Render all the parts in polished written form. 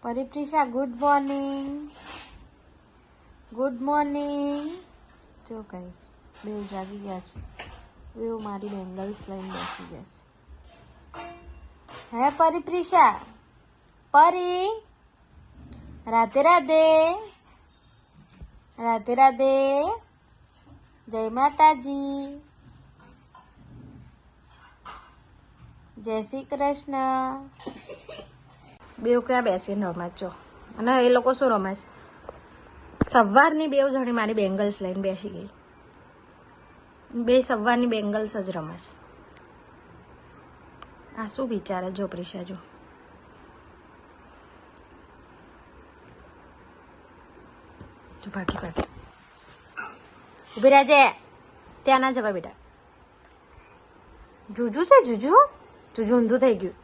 પરિપ્રિશા good morning. Good morning. જો કહીશ બેવ જાગી ગયા છે. બેવ મારી બેંગલ્સ લઈને બેસી ગયા છે. હે પરિપ્રિશા, પરી રાધે રાધે. રાધે રાધે. જય માતાજી. જય શ્રી કૃષ્ણ. બેવ ક્યાં બેસીને રમે છો? અને એ લોકો શું રમે છે? સવારની બેવ જણી મારી બેંગલ્સ લઈને બેસી ગઈ. બે સવારની બેંગલ્સ જ રમે છે. આ શું વિચારે? જો પ્રિશા જો. ભાગી ભાગી ઉભી રહેજે. ત્યાં ના જવા બેટા. જુજુ છે જુજુ. જુજુ ઊંધું થઈ ગયું.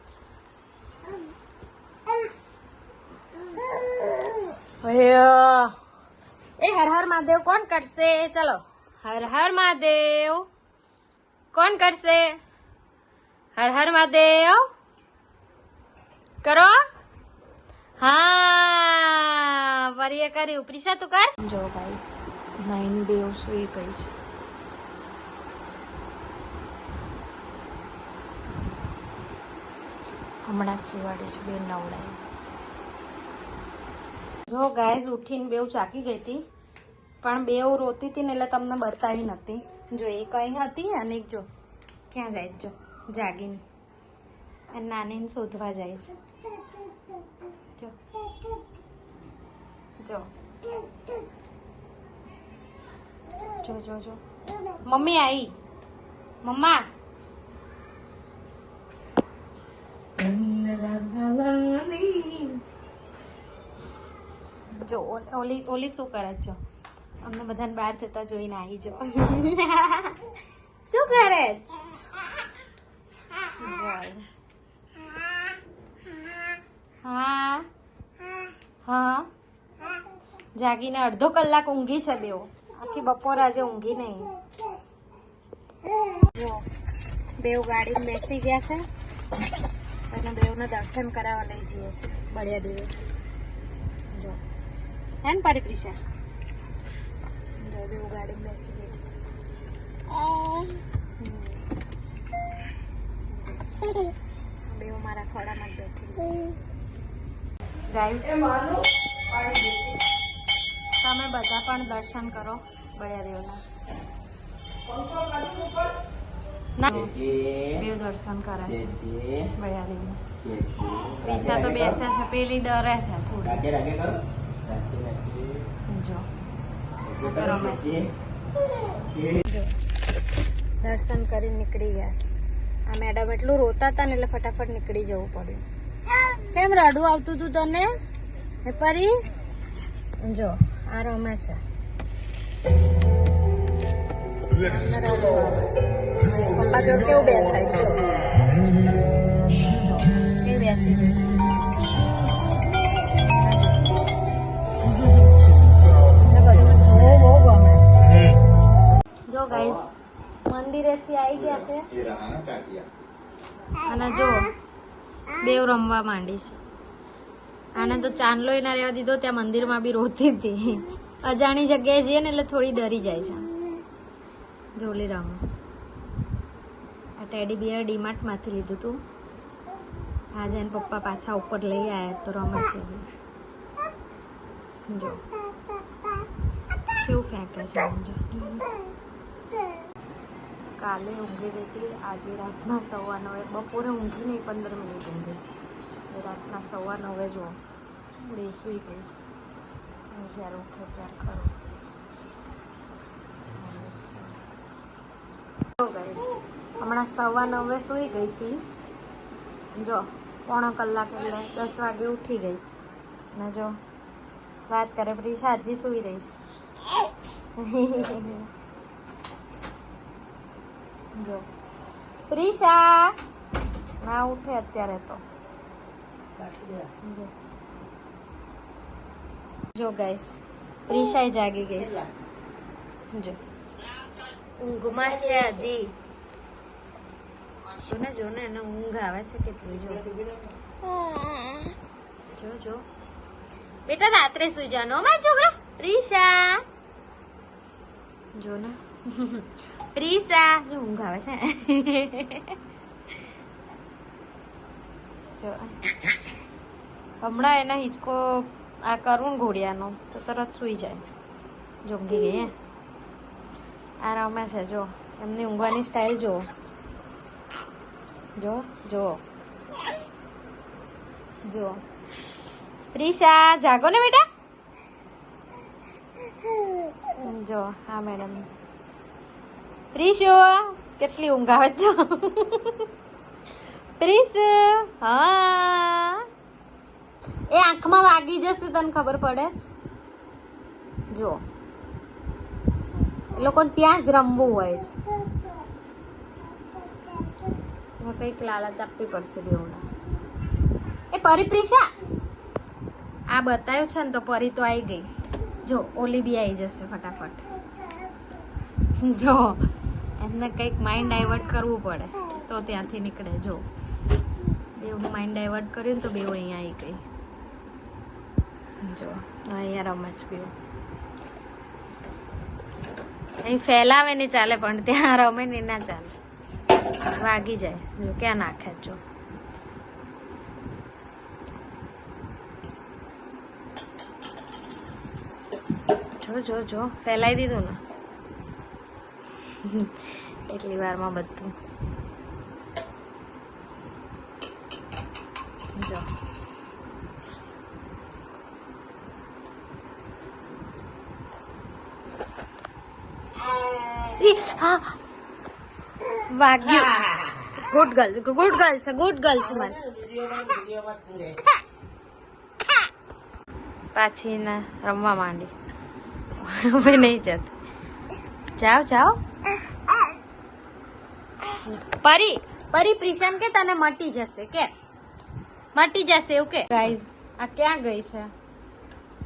એ હર હર મહાદેવ કોણ કરશે? ચલો હર હર મહાદેવ કોણ કરશે? હર હર મહાદેવ કરો. હા વરીએ કર્યું. પ્રિશા તું કર. જો ગાઈસ નાઈન બેવ સુઈ ગઈ છે. હમણાં જ સુવાડી છે. બે નવડાય. જો ગાઈસ ઉઠીને બેવ ચાકી ગઈ હતી, પણ બેવ રોતી હતી ને એટલે તમને બતાવી નથી. જો એક અહીં હતી અને એક જો ક્યાં જાય જો જાગીને નાનીને શોધવા જાય છે. જો જો જો જો જો મમ્મી આવી. મમ્મા જો ઓલી ઓલી શું કરે? જો અમને બધાને બહાર જતા જોઈને આવી. જો શું કરે? હા હા જાગીને અડધો કલાક ઊંઘી છે બેવ. આખી બપોર આજે ઊંઘી નહીં. જો બેવ ગાડીમાં બેસી ગયા છે અને બેવને દર્શન કરાવવા લઈ જઈએ છે બળિયા દેવી. જો હે ને પરિપ્રિશા? જો બેવ ગાડીમાં બેસી ગઈ છે. બેવ મારા ખોળામાં જ બેઠી. ગાઈસ તમે બધા પણ દર્શન કરો બળિયાદેવના. ના બેવ દર્શન કરે છે બળિયાદેવના. પ્રિશા તો બેસે છે, પેલી ડરે છે થોડી. જો રમે છે. દર્શન કરીને નીકળી ગયા છે. આ મેડમ એટલું રોતા હતા ને એટલે ફટાફટ નીકળી જવું પડ્યું. કેમ રડવું આવતું હતું તને? હે પરી જો આ રમે છે. પપ્પા જોડે કેવું બેસાય? કેવું બેસી ગયું? બહુ ગમે છે. જો ગાઈસ મંદિરેથી આવી ગયા છે અને જો બેવ રમવા માંડી છે. આને તો ચાંદલો ના રહેવા દીધો. ત્યાં મંદિરમાં બી રોતી હતી. અજાણી જગ્યાએ જઈએ ને એટલે થોડી ડરી જાય છે. જોલી રમે છે. આ ટેડી બિયર ડીમાર્ટ માંથી લીધું હતું. આજે એને પપ્પા પાછા ઉપર લઈ આવ્યા તો રમે છે. જો કેવું ફેંકે છે. કાલે ઊંઘી ગઈ હતી. આજે રાતના 9:15. બપોરે ઊંઘી નહીં, 15 મિનિટ ઊંઘી. રાતના 9:15 જો બે સુઈ ગઈ છે. જ્યારે ઉઠે ત્યારે ખરું. હમણાં 9:15 સુઈ ગઈ હતી. જો પોણો કલાક એટલે 10 વાગે ઉઠી ગઈ. ને જો વાત કરે પ્રિશા હજી સુઈ રહી છે. જો પ્રિશા ના ઉઠે અત્યારે તો. જો ગાઈસ પ્રિશા જાગી ગઈ છે. જો ઊંઘમાં છે હજી. જો ને એને ઊંઘ આવે છે કેટલી. જો જો જો બેટા રાત્રે સુઈ જવાનો મારા છોકરા. પ્રિશા જો ને પ્રિશા જો ઊંઘ આવે છે. જો હમણાં એના હિંચકો આ કરું ને ઘોડિયાનો તો તરત સુઈ જાય. જો ઊંઘી ગઈ. આ રમે છે જો એમની ઊંઘવાની સ્ટાઇલ જો જો જો જો. પ્રિશા જાગો ને બેટા. જો હા મેડમ. પ્રિશુ કેટલી ઊંઘ આવે છે. પ્રિશુ હા એ આંખમાં વાગી જશે તને ખબર પડે જ. જો એ લોકો ત્યાં જ રમવું હોય છે. કઈક લાલચ આપવી પડશે બેવને. એ પરી પ્રિશા આ બતાવ્યું છે ને તો પરી તો આવી ગઈ. જો ઓલી બી આવી જશે ફટાફટ. જો એમને કંઈક માઇન્ડ ડાયવર્ટ કરવું પડે તો ત્યાંથી નીકળે. જો બેવનું માઇન્ડ ડાયવર્ટ કર્યું ને તો બેવ અહીંયા આવી ગઈ. જો અહીંયા રમે છે બેવ. અહીં ફેલાવે ને ચાલે પણ ત્યાં રમે ને ના ચાલે. વાગી જાય. જો ક્યાં નાખે જો. જો જો જો ફેલાઈ દીધું ને એટલી વારમાં બધું. જો હા વાગ્યું. ગુડ ગર્લ છે ગુડ ગર્લ છે મારી. પાછી ને રમવા માંડી. હવે નહીં જતી. જાઓ જાઓ. પરી પરી પ્રિશાન કે તને મટી જશે કે મટી જશે એવું કે. ગાઈઝ આ ક્યાં ગઈ છે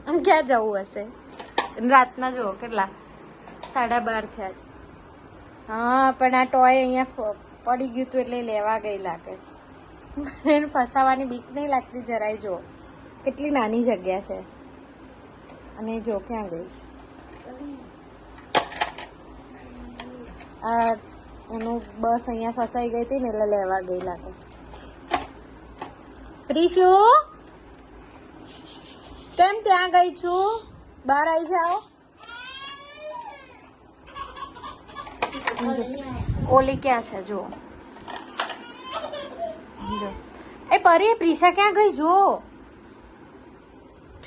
અને ક્યાં જવું હશે. રાતના જુઓ કેટલા 12:30 થયા છે. હા પણ આ ટોય અહીંયા પડી ગયું હતું એટલે લેવા ગઈ લાગે છે. એને ફસાવાની બીક નહીં લાગતી જરાય. જો કેટલી નાની જગ્યા છે અને જો ક્યાં ગઈ. આ એનું બસ અહીંયા ફસાઈ ગઈ હતી ને એટલે લેવા ગઈ લાગે. પ્રિશુ કેમ ત્યાં ગઈ છું? બહાર આવી જાઓ. ઓલી ક્યાં છે જો જો. એ પરી પ્રિશા ક્યાં ગઈ જો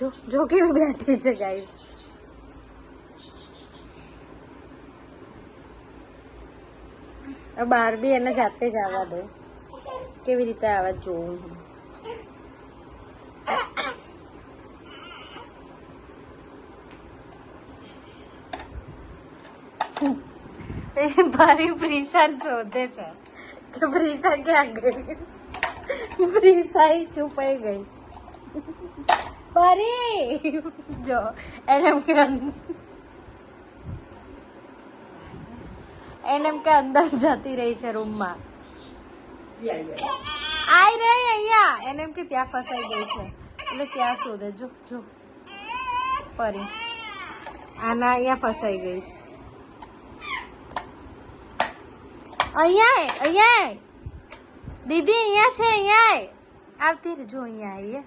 જો જો કેવી બેઠી છે ગાઈસ. બહાર બી એને જાતે જ આવવા દો. કેવી રીતે આવે જોઉં. પરી પ્રિશા શોધે છે કે પ્રિશા ક્યાં ગઈ. પ્રિશા છુપાઈ ગઈ છે. પરી જો એને એમ કે અંદર જતી રહી છે રૂમમાં. આઈ રહી અહીંયા. એને એમ કે ત્યાં ફસાઈ ગઈ છે એટલે ત્યાં શોધે. જો જો પરી આના અહીંયા ફસાઈ ગઈ છે. અહીંયા અહીંયા દીદી અહીંયા છે. અહીંયા આવતી રહે. જો અહીંયા આવીએ.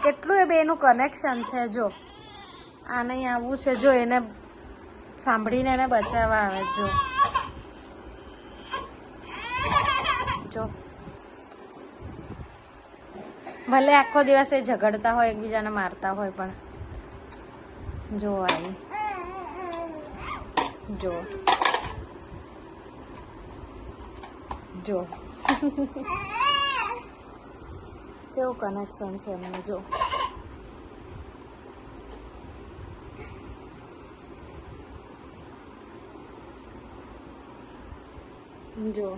કેટલું એ બેનું કનેક્શન છે. જો આને અહીં આવવું છે. જો એને સાંભળીને એને બચાવવા આવે. જો જો ભલે આખો દિવસ એ ઝઘડતા હોય એકબીજાને મારતા હોય પણ જો આવી જો જો કેવું કનેક્શન છે એમને. જો જો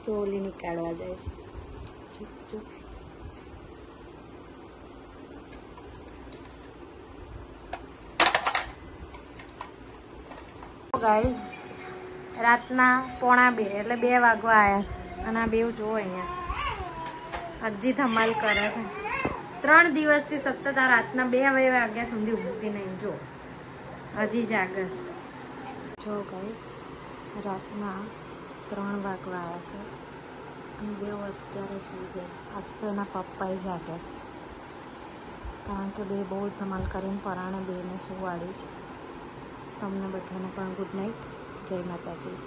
ચોલી નીકાળવા જાય છે. જો જો ગાઈઝ રાતના 1:45 એટલે 2 વાગવા આવ્યા છે અને આ બેવ જુઓ અહીંયા હજી ધમાલ કરે છે. 3 દિવસથી સતત આ રાતના 2 વાગ્યા સુધી ઊંઘતી નહીં. જો હજી જાગે જો ગાઈસ, રાતના 3 વાગવા આવ્યા છે અને બેવ અત્યારે સૂઈ ગઈ છે. આજ તો એના પપ્પાએ જાગ્યા છે, કારણ કે બે બહુ ધમાલ કરીને પરાણે બેને સુવાડી છે. તમને બધાને પણ ગુડ નાઇટ. જય માતાજી.